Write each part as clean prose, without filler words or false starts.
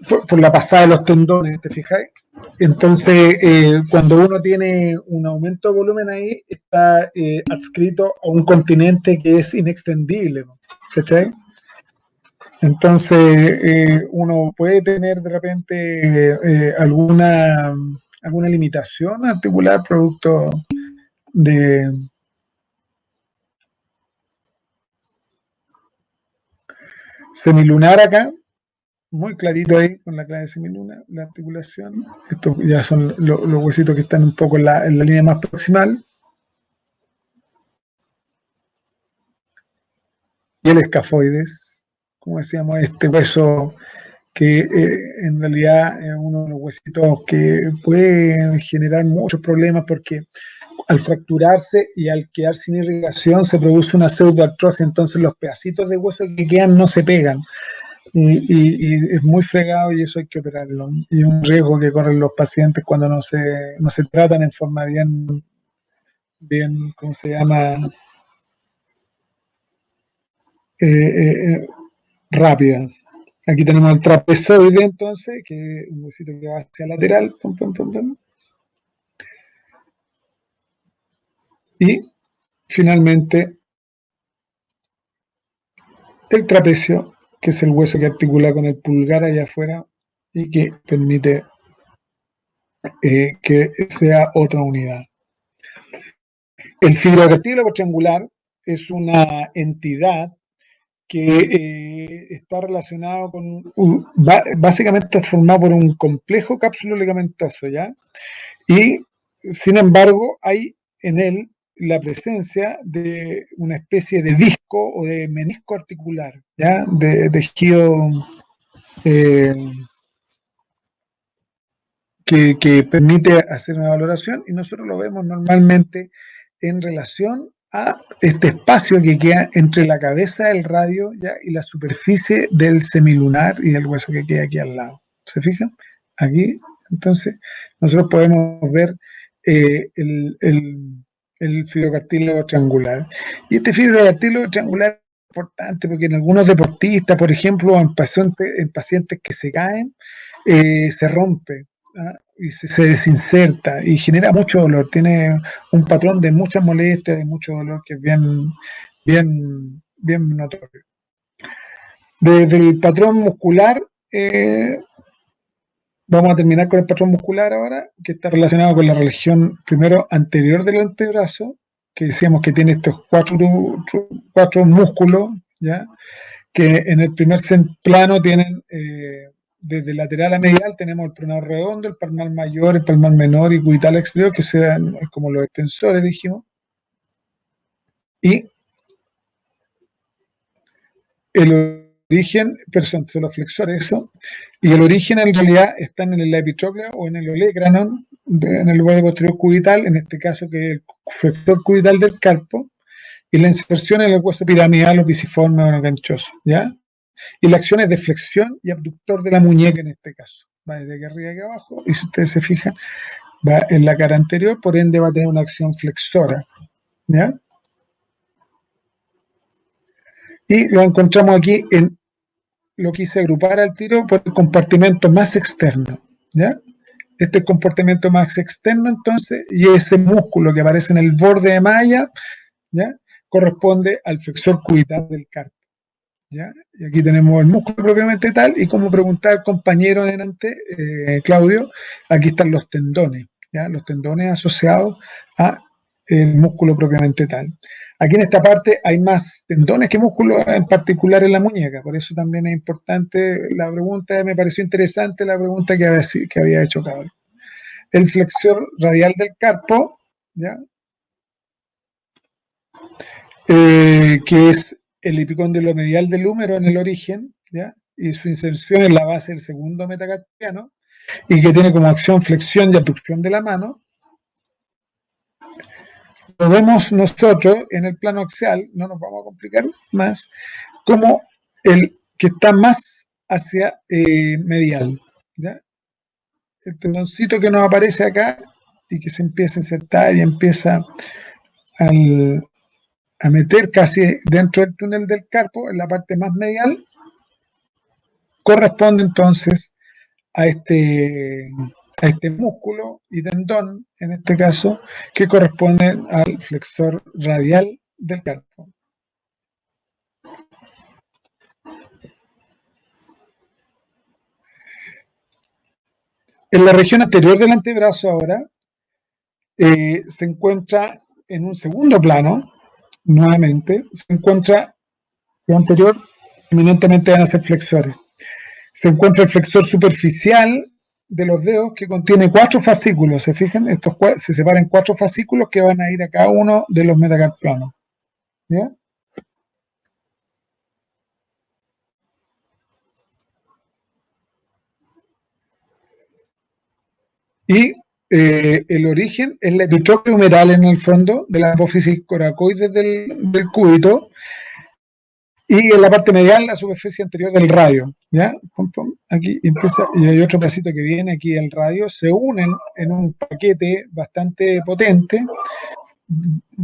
por la pasada de los tendones, ¿te fijáis? Entonces, cuando uno tiene un aumento de volumen ahí, está adscrito a un continente que es inextendible, ¿cachai? Entonces, uno puede tener de repente alguna limitación articular producto de semilunar acá, muy clarito ahí con la clave semiluna, la articulación. Estos ya son los huesitos que están un poco en la línea más proximal. Y el escafoides, como decíamos, este hueso que en realidad es uno de los huesitos que puede generar muchos problemas porque al fracturarse y al quedar sin irrigación se produce una pseudoartrosis, entonces los pedacitos de hueso que quedan no se pegan. Y es muy fregado y eso hay que operarlo. Y un riesgo que corren los pacientes cuando no se tratan en forma bien, ¿cómo se llama? Rápida. Aquí tenemos el trapezoide entonces, que es un huesito que va hacia lateral, pum, pum, pum, pum. Y finalmente el trapecio, que es el hueso que articula con el pulgar allá afuera y que permite que sea otra unidad. El fibrocartílago triangular es una entidad que está relacionado con, básicamente está formado por un complejo cápsulo ligamentoso, ¿ya? Y, sin embargo, hay en él la presencia de una especie de disco o de menisco articular, ¿ya? De tejido que permite hacer una valoración y nosotros lo vemos normalmente en relación a este espacio que queda entre la cabeza del radio, ¿ya? Y la superficie del semilunar y del hueso que queda aquí al lado. ¿Se fijan? Aquí, entonces, nosotros podemos ver el fibrocartílago triangular. Y este fibrocartílago triangular es importante porque en algunos deportistas, por ejemplo, en pacientes que se caen, se rompe. Y se desinserta y genera mucho dolor, tiene un patrón de muchas molestias, de mucho dolor que es bien notorio. Desde el patrón muscular, vamos a terminar con el patrón muscular ahora, que está relacionado con la región primero anterior del antebrazo, que decíamos que tiene estos cuatro músculos, ¿ya? Que en el primer plano tienen desde lateral a medial tenemos el pronado redondo, el palmar mayor, el palmar menor y cubital exterior, que serán como los extensores, dijimos. Y el origen, perdón, son los flexores, eso. Y el origen en realidad está en el epitrócleo o en el olecranon, en el borde posterior cubital, en este caso que es el flexor cubital del carpo, y la inserción en el hueso piramidal o pisiforme o ganchoso, ¿ya? Y la acción es de flexión y abductor de la muñeca en este caso. Va desde aquí arriba y aquí abajo, y si ustedes se fijan, va en la cara anterior, por ende va a tener una acción flexora. ¿Ya? Y lo encontramos aquí en lo que hice agrupar al tiro por el compartimento más externo. ¿Ya? Este comportamiento más externo, entonces, y ese músculo que aparece en el borde de malla, ¿ya? Corresponde al flexor cubital del carpo. ¿Ya? Y aquí tenemos el músculo propiamente tal, y como preguntaba el compañero delante, Claudio, aquí están los tendones, ¿ya? Los tendones asociados a el músculo propiamente tal. Aquí en esta parte hay más tendones que músculos, en particular en la muñeca, por eso también es importante la pregunta, me pareció interesante la pregunta que había hecho Claudio. El flexor radial del carpo, ¿ya? Que es el epicóndilo medial del húmero en el origen, ¿ya? Y su inserción en la base del segundo metacarpiano, y que tiene como acción flexión y abducción de la mano. Lo vemos nosotros en el plano axial, no nos vamos a complicar más, como el que está más hacia medial, ¿ya? El tendoncito que nos aparece acá y que se empieza a insertar y empieza a meter casi dentro del túnel del carpo, en la parte más medial, corresponde entonces a este músculo y tendón, en este caso, que corresponden al flexor radial del carpo. En la región anterior del antebrazo ahora se encuentra en un segundo plano, nuevamente, se encuentra lo anterior, eminentemente van a ser flexores. Se encuentra el flexor superficial de los dedos que contiene 4 fascículos. ¿Se fijan? Estos se separan en 4 fascículos que van a ir a cada uno de los metacarpianos. ¿Ya? Y el origen es la epitropia humeral en el fondo de la apófisis coracoides del cúbito y en la parte medial la superficie anterior del radio. ¿Ya? Pum, pum, aquí empieza, y hay otro pedacito que viene aquí el radio, se unen en un paquete bastante potente,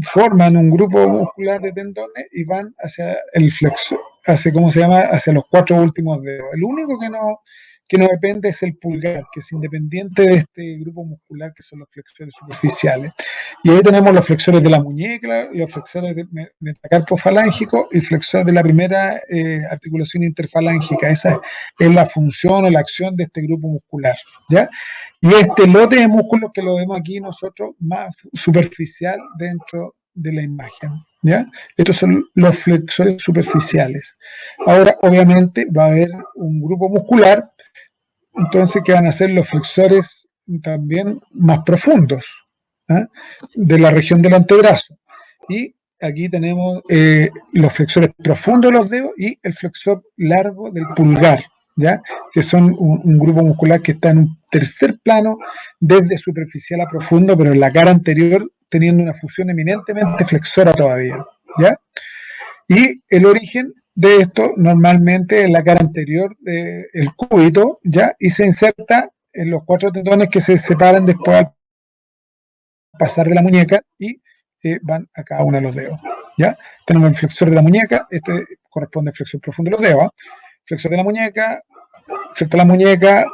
forman un grupo muscular de tendones y van hacia el flexo, hacia, ¿cómo se llama? Hacia los 4 últimos dedos. El único que no depende es el pulgar, que es independiente de este grupo muscular que son los flexores superficiales. Y ahí tenemos los flexores de la muñeca, los flexores de metacarpo falángico y flexor de la primera articulación interfalángica. Esa es la función o la acción de este grupo muscular, ¿ya? Y este lote de músculos que lo vemos aquí nosotros más superficial dentro de la imagen, ¿ya? Estos son los flexores superficiales. Ahora, obviamente, va a haber un grupo muscular, entonces, que van a ser los flexores también más profundos, ¿eh? De la región del antebrazo. Y aquí tenemos los flexores profundos de los dedos y el flexor largo del pulgar, ¿ya? Que son un grupo muscular que está en un tercer plano desde superficial a profundo, pero en la cara anterior teniendo una fusión eminentemente flexora todavía, ¿ya? Y el origen de esto normalmente en la cara anterior del cúbito, ¿ya? Y se inserta en los 4 tendones que se separan después al pasar de la muñeca y van a cada uno de los dedos, ¿ya? Tenemos el flexor de la muñeca, este corresponde al flexor profundo de los dedos, ¿eh? Flexor de la muñeca,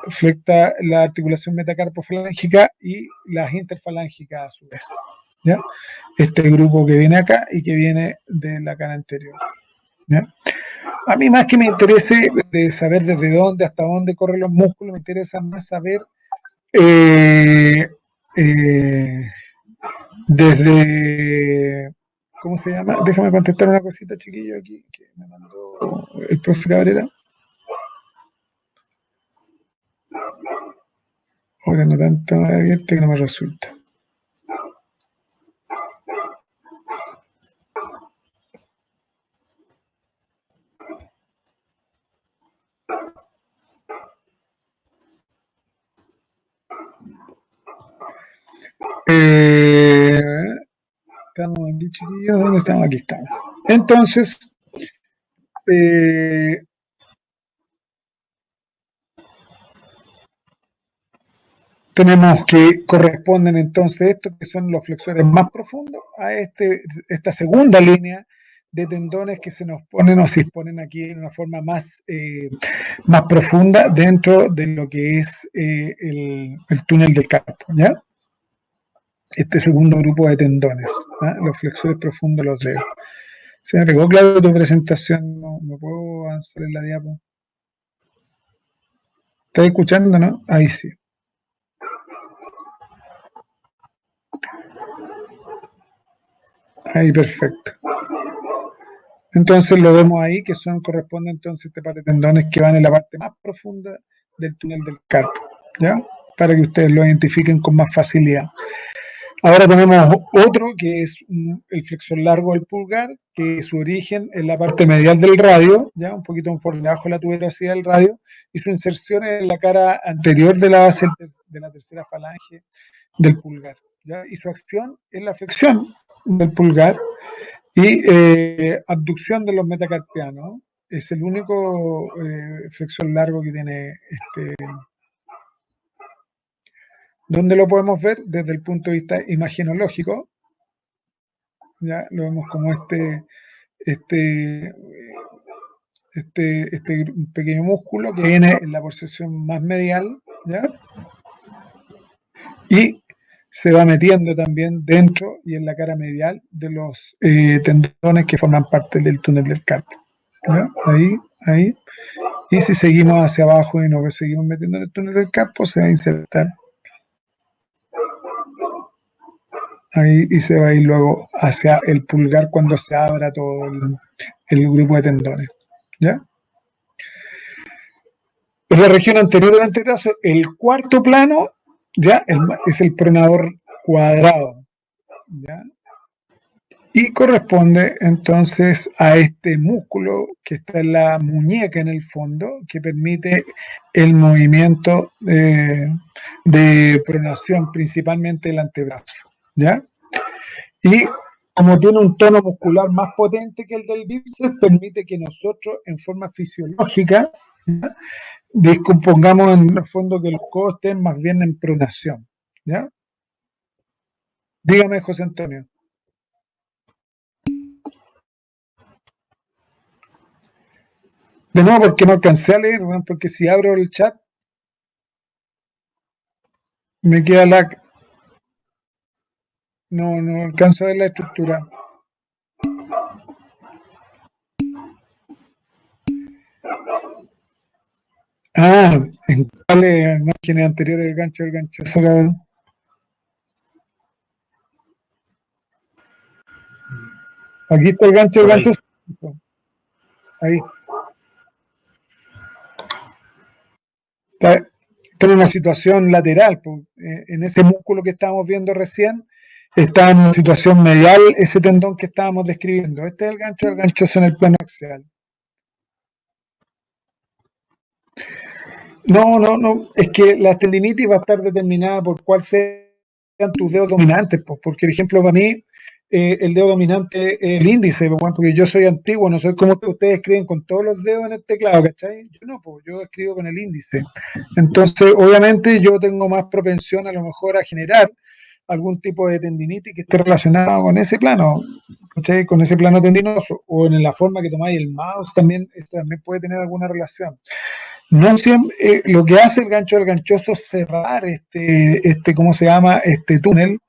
flecta la articulación metacarpofalángica y las interfalángicas a su vez, ¿ya? Este grupo que viene acá y que viene de la cara anterior, ¿ya? A mí más que me interese de saber desde dónde hasta dónde corren los músculos, me interesa más saber eh, eh, desde, ¿cómo se llama? Déjame contestar una cosita, chiquillo, aquí que me mandó el profe Cabrera. Hoy tengo tanto abierto que no me resulta. Eh, estamos aquí, chiquillos. ¿Dónde estamos? Aquí estamos. Entonces, eh, tenemos que corresponden entonces estos que son los flexores más profundos a esta segunda línea de tendones que se nos ponen o se exponen aquí en una forma más profunda dentro de lo que es el túnel del carpo, ¿ya? Este segundo grupo de tendones, ¿ya? Los flexores profundos los dedos. Se me pegó claro tu presentación, no puedo avanzar en la diapo. ¿Estás escuchando, no? Ahí sí. Ahí perfecto. Entonces lo vemos ahí que corresponden entonces este par de tendones que van en la parte más profunda del túnel del carpo, ¿ya? Para que ustedes lo identifiquen con más facilidad. Ahora tenemos otro que es el flexor largo del pulgar, que su origen es la parte medial del radio, ya un poquito por debajo de la tuberosidad del radio, y su inserción en la cara anterior de la base de la tercera falange del pulgar, ¿ya? Y su acción es la flexión del pulgar y abducción de los metacarpianos. Es el único flexor largo que tiene ¿Dónde lo podemos ver? Desde el punto de vista imagenológico. Ya lo vemos como este este pequeño músculo que viene en la porción más medial, ¿ya? Y se va metiendo también dentro y en la cara medial de los tendones que forman parte del túnel del carpo. ¿Ya? Ahí. Y si seguimos hacia abajo y nos seguimos metiendo en el túnel del carpo, se va a insertar ahí y se va a ir luego hacia el pulgar cuando se abra todo el grupo de tendones. ¿Ya? En la región anterior del antebrazo, el cuarto plano ya es el pronador cuadrado. ¿Ya? Y corresponde entonces a este músculo que está en la muñeca en el fondo, que permite el movimiento de pronación, principalmente el antebrazo. ¿Ya? Y como tiene un tono muscular más potente que el del bíceps, permite que nosotros, en forma fisiológica, ¿ya? Descompongamos en el fondo que los codos estén más bien en pronación. ¿Ya? Dígame, José Antonio. De nuevo, porque no alcancé a leer, porque si abro el chat, me queda la... No alcanzo a ver la estructura. Ah, en cuáles imágenes anteriores el ganchoso, cabrón. Aquí está el ganchoso. Ahí. Está en una situación lateral. Pues, en ese músculo que estábamos viendo recién, está en una situación medial ese tendón que estábamos describiendo. Este es el gancho del ganchoso en el plano axial. No. Es que la tendinitis va a estar determinada por cuál sean tus dedos dominantes. Pues, porque, por ejemplo, para mí, el dedo dominante es el índice, pues, porque yo soy antiguo, no soy como ustedes escriben con todos los dedos en el teclado, ¿cachai? Yo no, pues yo escribo con el índice. Entonces, obviamente, yo tengo más propensión a lo mejor a generar algún tipo de tendinitis que esté relacionado con ese plano, ¿cachai? Con ese plano tendinoso, o en la forma que tomáis el mouse también, esto también puede tener alguna relación. No siempre, lo que hace el gancho del ganchoso es cerrar ¿cómo se llama? Este túnel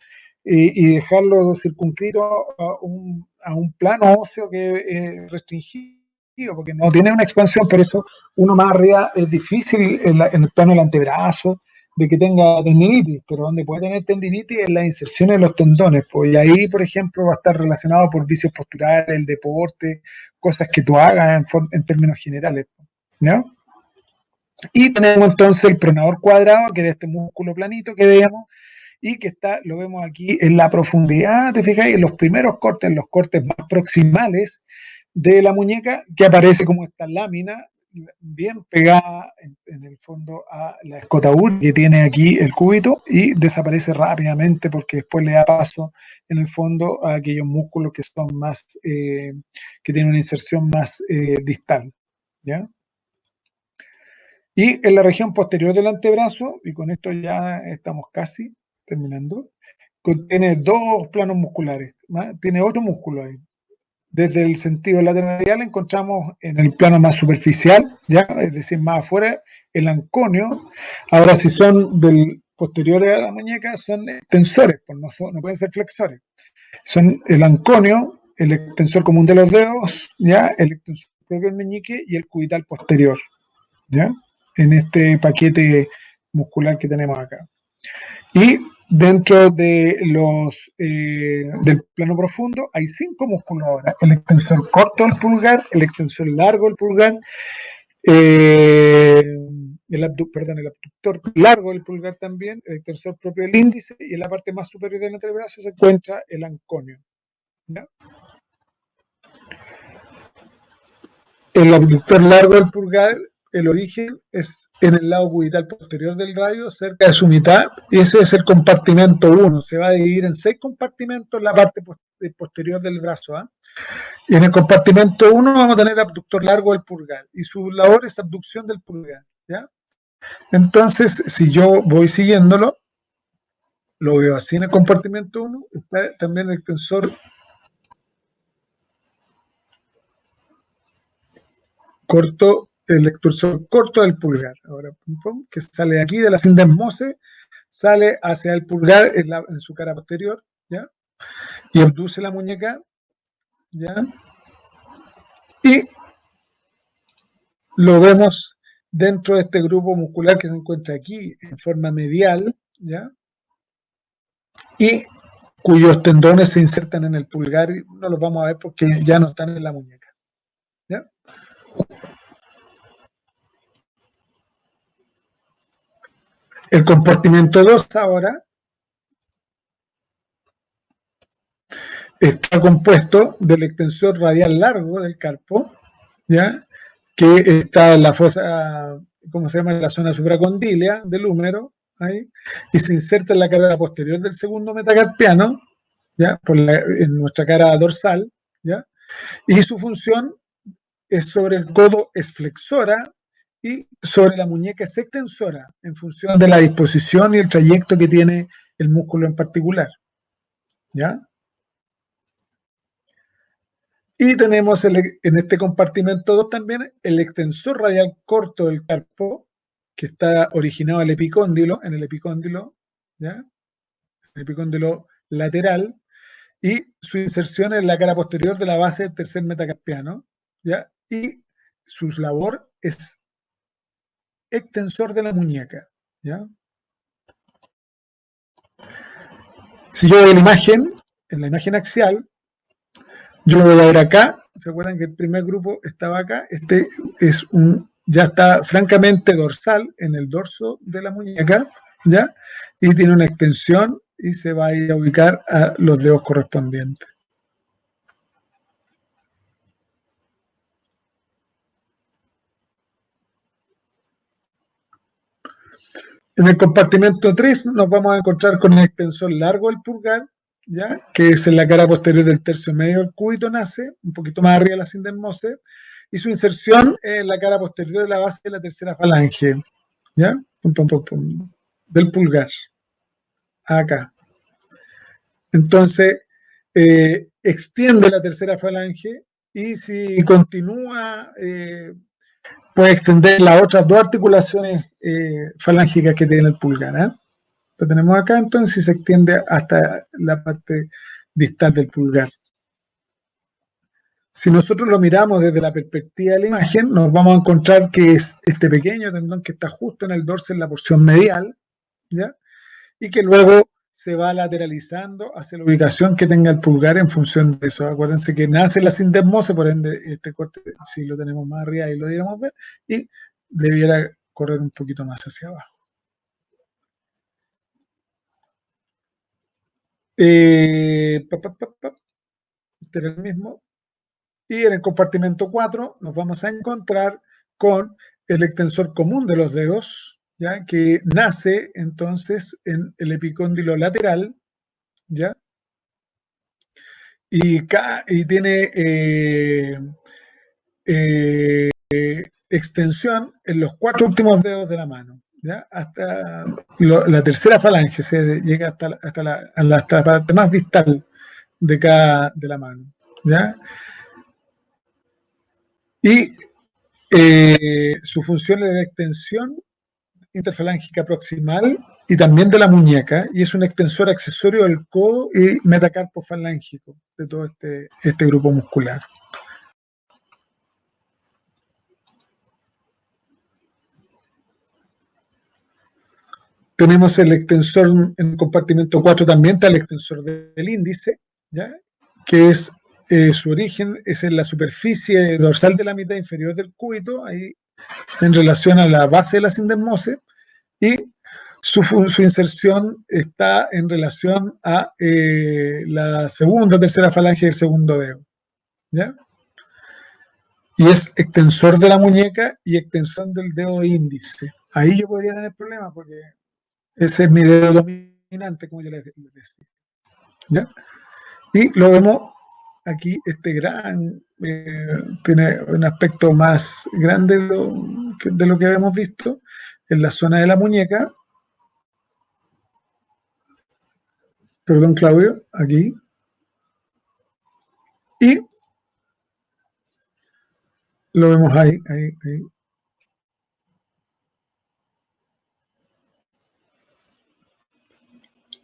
y dejarlo circunscrito a un plano óseo que es restringido, porque no tiene una expansión, por eso uno más arriba es difícil en el plano del antebrazo de que tenga tendinitis, pero donde puede tener tendinitis es la inserción de los tendones, pues, y ahí, por ejemplo, va a estar relacionado por vicios posturales, el deporte, cosas que tú hagas en términos generales, ¿no? Y tenemos entonces el pronador cuadrado, que es este músculo planito que veíamos, y que está, lo vemos aquí en la profundidad, te fijáis, en los primeros cortes, en los cortes más proximales de la muñeca, que aparece como esta lámina bien pegada en el fondo a la escotaúl que tiene aquí el cúbito y desaparece rápidamente porque después le da paso en el fondo a aquellos músculos que son más, que tienen una inserción más distal, ¿ya? Y en la región posterior del antebrazo, y con esto ya estamos casi terminando, contiene dos planos musculares, tiene otro músculo ahí. Desde el sentido lateral encontramos en el plano más superficial, ya, es decir, más afuera, el anconio. Ahora, si son del posteriores a la muñeca, son extensores, pues no pueden ser flexores. Son el anconio, el extensor común de los dedos, ya, el extensor propio del meñique y el cubital posterior, ¿ya? En este paquete muscular que tenemos acá. Y dentro de del plano profundo hay 5 músculos ahora: el extensor corto del pulgar, el extensor largo del pulgar, eh, el abductor largo del pulgar también, el extensor propio del índice, y en la parte más superior del antebrazo se encuentra el anconio, ¿ya? El abductor largo del pulgar, el origen es en el lado cubital posterior del radio, cerca de su mitad, y ese es el compartimento 1. Se va a dividir en 6 compartimentos la parte posterior del brazo, ¿eh? Y en el compartimento 1 vamos a tener el abductor largo del pulgar, y su labor es abducción del pulgar, ¿ya? Entonces, si yo voy siguiéndolo, lo veo así en el compartimento 1, está también el extensor. corto, el extensor corto del pulgar. Ahora, que sale aquí de la sindesmose, sale hacia el pulgar en su cara posterior, ¿ya? Y abduce la muñeca, ¿ya? Y lo vemos dentro de este grupo muscular que se encuentra aquí en forma medial, ¿ya? Y cuyos tendones se insertan en el pulgar y no los vamos a ver porque ya no están en la muñeca, ¿ya? El compartimento 2 ahora está compuesto del extensor radial largo del carpo, ¿ya? Que está en la fosa, ¿cómo se llama? En la zona supracondílea del húmero, ahí, y se inserta en la cara posterior del segundo metacarpiano, ¿ya? En nuestra cara dorsal, ¿ya? Y su función es sobre el codo es flexora y sobre la muñeca es extensora, en función de la disposición y el trayecto que tiene el músculo en particular, ¿ya? Y tenemos en este compartimento 2 también el extensor radial corto del carpo, que está originado en el epicóndilo, ¿ya? El epicóndilo lateral, y su inserción en la cara posterior de la base del tercer metacarpiano, ¿ya? Y su labor es extensor de la muñeca, ¿ya? Si yo veo la imagen, en la imagen axial, yo lo voy a ver acá. ¿Se acuerdan que el primer grupo estaba acá? Este ya está francamente dorsal en el dorso de la muñeca, ¿ya? Y tiene una extensión y se va a ir a ubicar a los dedos correspondientes. En el compartimento 3 nos vamos a encontrar con el extensor largo del pulgar, ¿ya? Que es en la cara posterior del tercio medio del cúbito nace, un poquito más arriba de la sindesmose, y su inserción en la cara posterior de la base de la tercera falange, ¿ya? Pum, pum, pum, pum, del pulgar, acá. Entonces, extiende la tercera falange y si continúa, puede extender las otras dos articulaciones falángicas que tiene el pulgar, ¿eh? Lo tenemos acá, entonces se extiende hasta la parte distal del pulgar. Si nosotros lo miramos desde la perspectiva de la imagen, nos vamos a encontrar que es este pequeño tendón que está justo en el dorso en la porción medial, ¿ya? Y que luego se va lateralizando hacia la ubicación que tenga el pulgar en función de eso. Acuérdense que nace la sindesmose, por ende este corte, si lo tenemos más arriba y lo diéramos ver, y debiera correr un poquito más hacia abajo. Este era el mismo. Y en el compartimento 4 nos vamos a encontrar con el extensor común de los dedos, ¿ya? Que nace entonces en el epicóndilo lateral, ¿ya? Y tiene eh, extensión en los 4 últimos dedos de la mano, ¿ya? Hasta la tercera falange, se llega hasta la parte más distal de la mano, ¿ya? Y su función es la extensión interfalángica proximal y también de la muñeca, y es un extensor accesorio del codo y metacarpo falángico de todo este grupo muscular. Tenemos el extensor en el compartimento 4 también, está el extensor del índice, ¿ya? Que es su origen es en la superficie dorsal de la mitad inferior del cúbito, ahí en relación a la base de la sindesmose, y su inserción está en relación a la segunda o tercera falange del segundo dedo, ¿ya? Y es extensor de la muñeca y extensión del dedo índice. Ahí yo podría tener problemas porque ese es mi dedo dominante, como yo les decía, ¿ya? Y lo vemos aquí, tiene un aspecto más grande de lo que habíamos visto en la zona de la muñeca. Perdón, Claudio, aquí. Y Lo vemos ahí.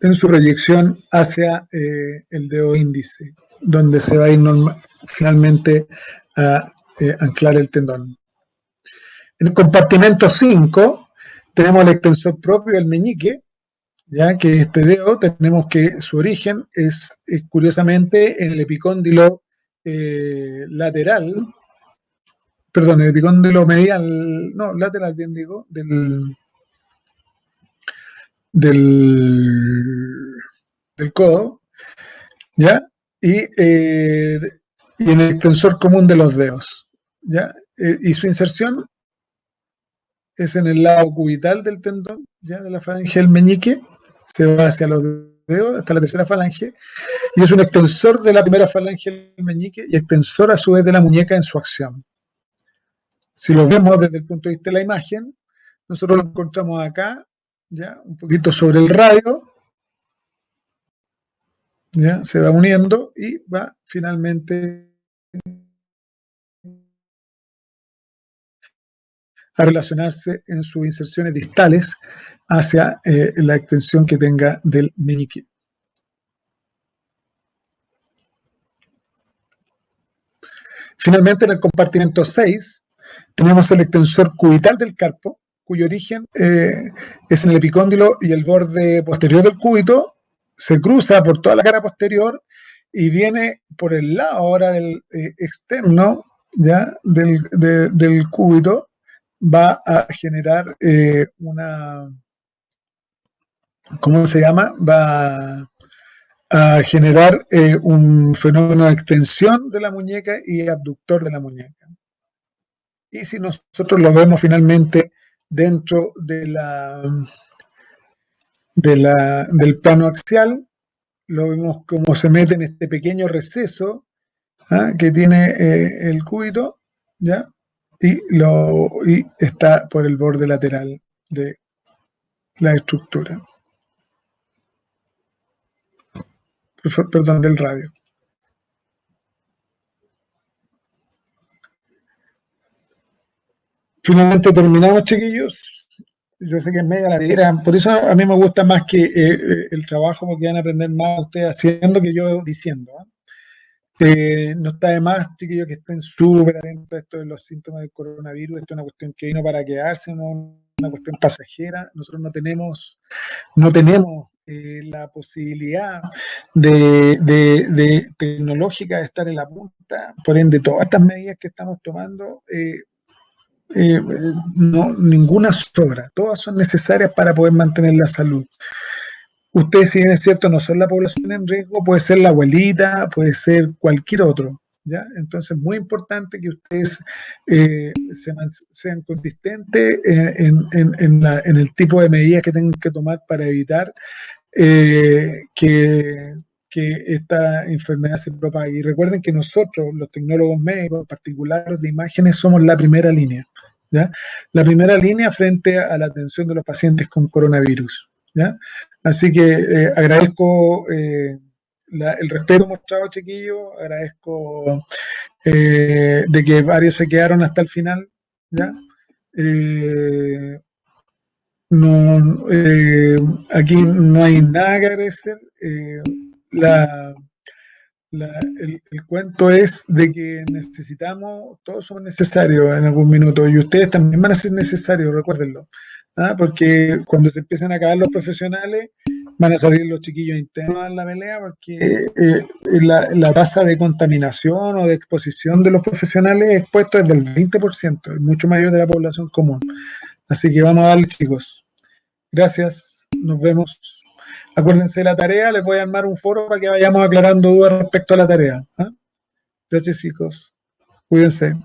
En su proyección hacia el dedo índice, donde se va a ir finalmente a anclar el tendón. En el compartimento 5 tenemos el extensor propio del meñique, ya que este dedo tenemos que su origen es curiosamente en el epicóndilo lateral, perdón, el epicóndilo medial, no, lateral bien digo, del, del codo, ¿ya? Y, eh, y en el extensor común de los dedos, ¿ya? Y su inserción es en el lado cubital del tendón, ¿ya? De la falange del meñique, se va hacia los dedos, hasta la tercera falange, y es un extensor de la primera falange del meñique y extensor a su vez de la muñeca en su acción. Si lo vemos desde el punto de vista de la imagen, nosotros lo encontramos acá, ya un poquito sobre el radio, ya se va uniendo y va finalmente a relacionarse en sus inserciones distales hacia la extensión que tenga del meñique. Finalmente, en el compartimento 6, tenemos el extensor cubital del carpo, cuyo origen es en el epicóndilo y el borde posterior del cúbito, se cruza por toda la cara posterior y viene por el lado ahora del externo, ¿ya? Del cúbito, va a generar una, ¿cómo se llama? Va a generar un fenómeno de extensión de la muñeca y abductor de la muñeca. Y si nosotros lo vemos finalmente dentro del plano axial, lo vemos como se mete en este pequeño receso que tiene el cúbito, ¿ya? Y está por el borde lateral de la estructura, perdón, del radio. Finalmente terminamos, chiquillos. Yo sé que es media ladera, por eso a mí me gusta más que el trabajo, porque van a aprender más ustedes haciendo que yo diciendo. No está de más, chiquillos, que estén súper atentos a esto de los síntomas del coronavirus. Esto es una cuestión que vino para quedarse, no una cuestión pasajera. Nosotros no tenemos la posibilidad de tecnológica de estar en la punta. Por ende, todas estas medidas que estamos tomando no, ninguna sobra, todas son necesarias para poder mantener la salud. Ustedes, si bien es cierto, no son la población en riesgo, puede ser la abuelita, puede ser cualquier otro, ¿ya? Entonces, muy importante que ustedes sean consistentes en el tipo de medidas que tengan que tomar para evitar que esta enfermedad se propague. Y recuerden que nosotros, los tecnólogos médicos, particulares de imágenes, somos la primera línea, ¿ya? La primera línea frente a la atención de los pacientes con coronavirus, ¿ya? Así que agradezco el respeto mostrado, chiquillos, agradezco de que varios se quedaron hasta el final, ¿ya? Eh, no, aquí no hay nada que agradecer. La, el cuento es de que necesitamos, todos somos necesarios en algún minuto y ustedes también van a ser necesarios, recuérdenlo. Porque cuando se empiezan a acabar los profesionales, van a salir los chiquillos internos a la pelea porque la tasa de contaminación o de exposición de los profesionales expuestos es del 20%, es mucho mayor de la población común. Así que vamos a darle, chicos. Gracias, nos vemos. Acuérdense de la tarea, les voy a armar un foro para que vayamos aclarando dudas respecto a la tarea. Gracias, chicos. Cuídense.